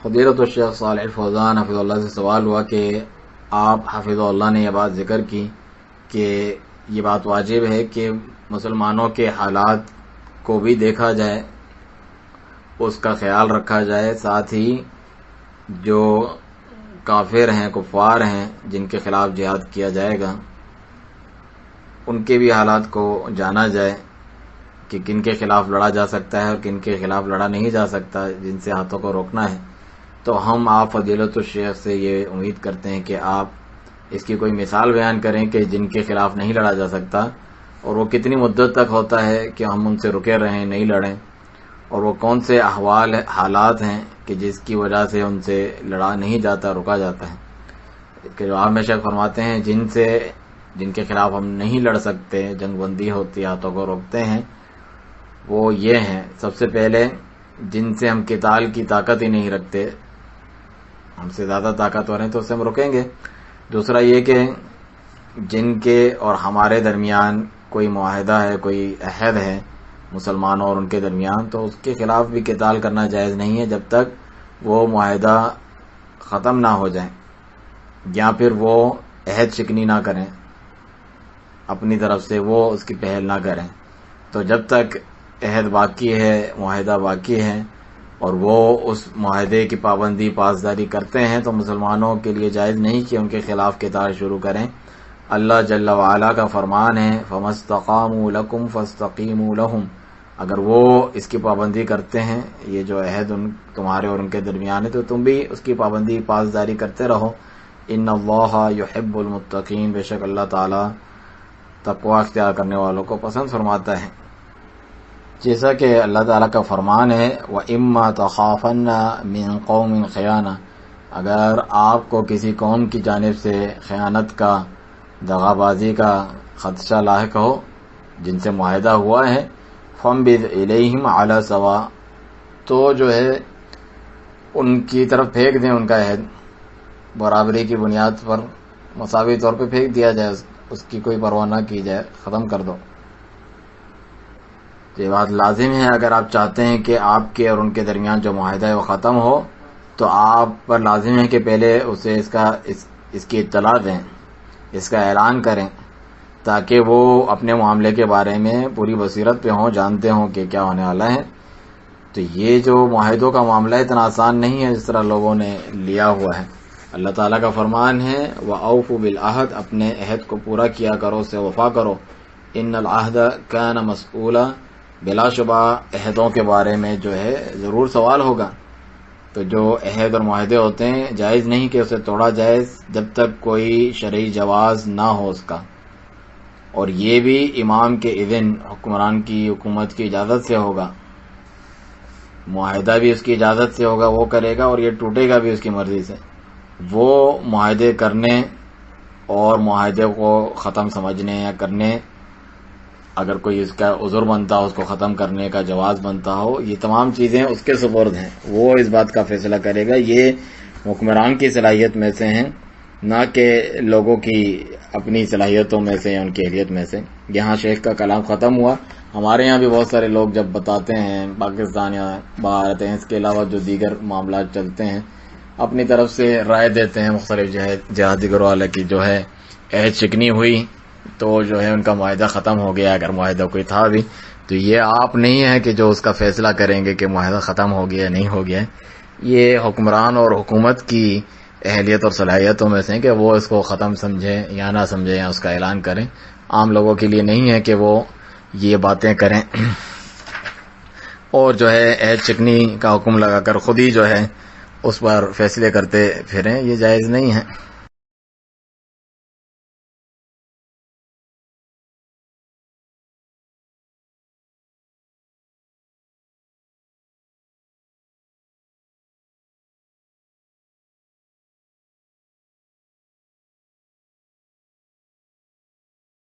فضیلۃ الشیخ صالح الفوزان حفظ اللہ سے سوال ہوا کہ آپ حفظ اللہ نے یہ بات ذکر کی کہ یہ بات واجب ہے کہ مسلمانوں کے حالات کو بھی دیکھا جائے، اس کا خیال رکھا جائے، ساتھ ہی جو کافر ہیں، کفار ہیں، جن کے خلاف جہاد کیا جائے گا ان کے بھی حالات کو جانا جائے کہ کن کے خلاف لڑا جا سکتا ہے اور کن کے خلاف لڑا نہیں جا سکتا، جن سے ہاتھوں کو روکنا ہے۔ تو ہم آپ فضیلت الشیخ سے یہ امید کرتے ہیں کہ آپ اس کی کوئی مثال بیان کریں کہ جن کے خلاف نہیں لڑا جا سکتا، اور وہ کتنی مدت تک ہوتا ہے کہ ہم ان سے رکے رہیں، نہیں لڑیں، اور وہ کون سے حالات ہیں کہ جس کی وجہ سے ان سے لڑا نہیں جاتا، رکا جاتا ہے۔ اس کے جواب میں شیخ فرماتے ہیں جن کے خلاف ہم نہیں لڑ سکتے، جنگ بندی ہوتی، ہاتھوں کو روکتے ہیں، وہ یہ ہیں: سب سے پہلے جن سے ہم قتال کی طاقت ہی نہیں رکھتے، ہم سے زیادہ طاقتور ہیں تو اس سے ہم رکیں گے۔ دوسرا یہ کہ جن کے اور ہمارے درمیان کوئی معاہدہ ہے، کوئی عہد ہے مسلمانوں اور ان کے درمیان، تو اس کے خلاف بھی قتال کرنا جائز نہیں ہے جب تک وہ معاہدہ ختم نہ ہو جائے یا پھر وہ عہد شکنی نہ کریں، اپنی طرف سے وہ اس کی پہل نہ کریں۔ تو جب تک عہد باقی ہے، معاہدہ باقی ہے، اور وہ اس معاہدے کی پابندی پاسداری کرتے ہیں، تو مسلمانوں کے لیے جائز نہیں کہ ان کے خلاف قتال شروع کریں۔ اللہ جل وعلا کا فرمان ہے: فَمَا اسْتَقَامُوا لَكُمْ فَاسْتَقِيمُوا لَهُمْ۔ اگر وہ اس کی پابندی کرتے ہیں، یہ جو عہد تمہارے اور ان کے درمیان ہے، تو تم بھی اس کی پابندی پاسداری کرتے رہو۔ ان اللہ یحب المتقین، بے شک اللہ تعالیٰ تقوی اختیار کرنے والوں کو پسند فرماتا ہے۔ جیسا کہ اللہ تعالیٰ کا فرمان ہے: وَإِمَّا تَخَافَنَّ مِن قَوْمٍ خِيَانَةً، اگر آپ کو کسی قوم کی جانب سے خیانت کا، دغا بازی کا خدشہ لاحق ہو، جن سے معاہدہ ہوا ہے، فَانبِذْ إِلَيْهِمْ عَلَى سَوَاءٍ، تو جو ہے ان کی طرف پھینک دیں ان کا عہد، برابری کی بنیاد پر مساوی طور پہ پھینک دیا جائے، اس کی کوئی پرواہ نہ کی جائے، ختم کر دو۔ یہ بات لازم ہے، اگر آپ چاہتے ہیں کہ آپ کے اور ان کے درمیان جو معاہدہ ہے وہ ختم ہو، تو آپ پر لازم ہے کہ پہلے اسے اس کی اطلاع دیں، اس کا اعلان کریں، تاکہ وہ اپنے معاملے کے بارے میں پوری بصیرت پہ ہوں، جانتے ہوں کہ کیا ہونے والا ہے۔ تو یہ جو معاہدوں کا معاملہ اتنا آسان نہیں ہے جس طرح لوگوں نے لیا ہوا ہے۔ اللہ تعالیٰ کا فرمان ہے: وَأَوْفُوا بِالْعَهْدِ، اپنے عہد کو پورا کیا کرو، سے وفا کرو۔ إِنَّ الْعَهْدَ كَانَ مَسْئُولًا، بلا شبہ عہدوں کے بارے میں جو ہے ضرور سوال ہوگا۔ تو جو عہد اور معاہدے ہوتے ہیں، جائز نہیں کہ اسے توڑا جائے جب تک کوئی شرعی جواز نہ ہو اس کا، اور یہ بھی امام کے اذن، حکمران کی، حکومت کی اجازت سے ہوگا۔ معاہدہ بھی اس کی اجازت سے ہوگا، وہ کرے گا، اور یہ ٹوٹے گا بھی اس کی مرضی سے۔ وہ معاہدے کرنے اور معاہدے کو ختم سمجھنے یا کرنے، اگر کوئی اس کا عذر بنتا ہو، اس کو ختم کرنے کا جواز بنتا ہو، یہ تمام چیزیں اس کے سپرد ہیں، وہ اس بات کا فیصلہ کرے گا۔ یہ حکمران کی صلاحیت میں سے ہیں، نہ کہ لوگوں کی اپنی صلاحیتوں میں سے یا ان کی اہلیت میں سے۔ یہاں شیخ کا کلام ختم ہوا۔ ہمارے یہاں بھی بہت سارے لوگ جب بتاتے ہیں، پاکستان یا باہر آتے ہیں، اس کے علاوہ جو دیگر معاملات چلتے ہیں، اپنی طرف سے رائے دیتے ہیں مختلف جہادی گروہ والے کی جو ہے عہد شکنی ہوئی تو جو ہے ان کا معاہدہ ختم ہو گیا، اگر معاہدہ کوئی تھا بھی، تو یہ آپ نہیں ہے کہ جو اس کا فیصلہ کریں گے کہ معاہدہ ختم ہو گیا نہیں ہو گیا۔ یہ حکمران اور حکومت کی اہلیت اور صلاحیتوں میں سے کہ وہ اس کو ختم سمجھیں یا نہ سمجھیں یا اس کا اعلان کریں۔ عام لوگوں کے لیے نہیں ہے کہ وہ یہ باتیں کریں اور جو ہے عہد شکنی کا حکم لگا کر خود ہی جو ہے اس پر فیصلے کرتے پھریں، یہ جائز نہیں ہے۔